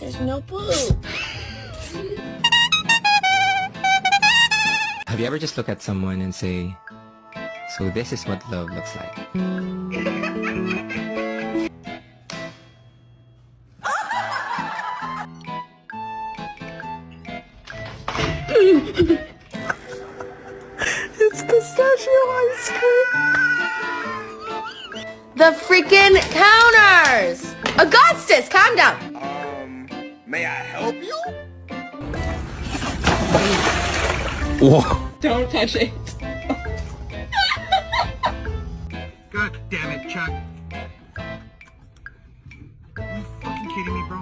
There's no poop. Have you ever just look at someone and say, so this is what love looks like? It's pistachio ice cream. The freaking counters! Augustus, calm down. May I help you? Whoa. Don't touch it. God damn it, Chuck. Are you fucking kidding me, bro?